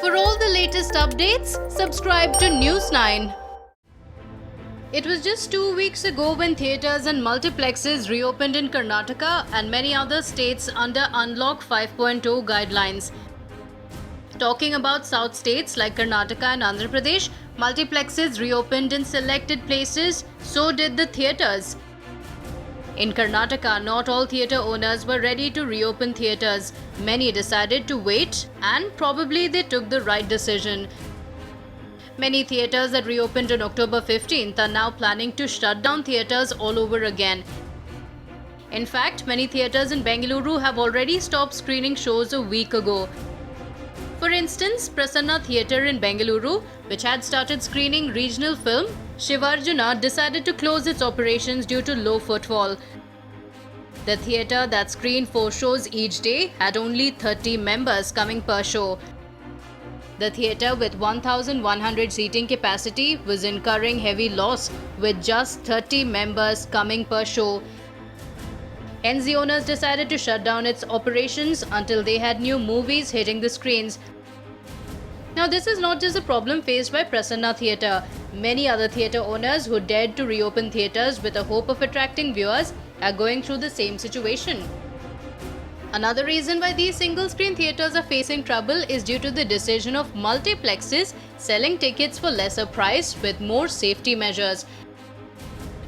For all the latest updates, subscribe to News 9. It was just 2 weeks ago when theatres and multiplexes reopened in Karnataka and many other states under Unlock 5.0 guidelines. Talking about South states like Karnataka and Andhra Pradesh, multiplexes reopened in selected places, so did the theatres. In Karnataka, not all theatre owners were ready to reopen theatres. Many decided to wait, and probably they took the right decision. Many theatres that reopened on October 15th are now planning to shut down theatres all over again. In fact, many theatres in Bengaluru have already stopped screening shows a week ago. For instance, Prasanna Theatre in Bengaluru, which had started screening regional film, Shivarjuna, decided to close its operations due to low footfall. The theatre that screened 4 shows each day had only 30 members coming per show. The theatre with 1,100 seating capacity was incurring heavy loss with just 30 members coming per show. Hence, the owners decided to shut down its operations until they had new movies hitting the screens. Now, this is not just a problem faced by Prasanna Theatre. Many other theatre owners who dared to reopen theatres with the hope of attracting viewers are going through the same situation. Another reason why these single-screen theatres are facing trouble is due to the decision of multiplexes selling tickets for lesser price with more safety measures.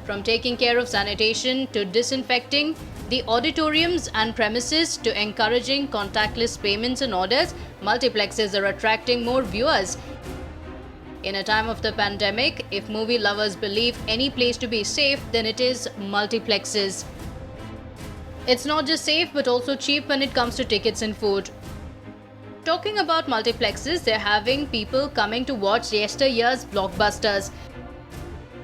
From taking care of sanitation to disinfecting the auditoriums and premises to encouraging contactless payments and orders, multiplexes are attracting more viewers. In a time of the pandemic, if movie lovers believe any place to be safe, then it is multiplexes. It's not just safe but also cheap when it comes to tickets and food. Talking about multiplexes, they're having people coming to watch yesteryear's blockbusters.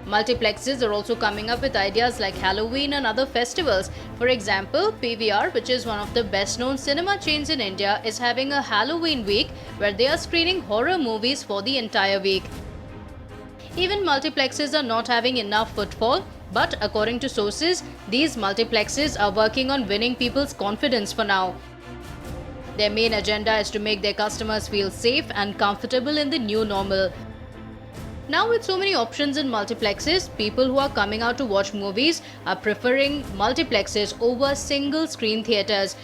Multiplexes are also coming up with ideas like Halloween and other festivals. For example, PVR, which is one of the best-known cinema chains in India, is having a Halloween week where they are screening horror movies for the entire week. Even multiplexes are not having enough footfall, but according to sources, these multiplexes are working on winning people's confidence for now. Their main agenda is to make their customers feel safe and comfortable in the new normal. Now, with so many options in multiplexes, people who are coming out to watch movies are preferring multiplexes over single-screen theatres.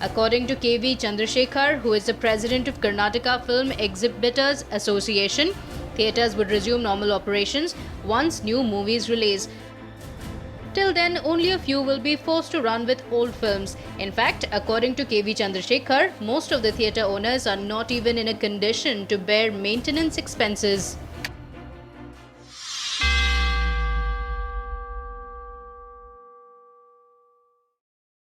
According to KV Chandrasekhar, who is the president of Karnataka Film Exhibitors Association, theatres would resume normal operations once new movies release. Till then, only a few will be forced to run with old films. In fact, according to KV Chandrasekhar, most of the theatre owners are not even in a condition to bear maintenance expenses.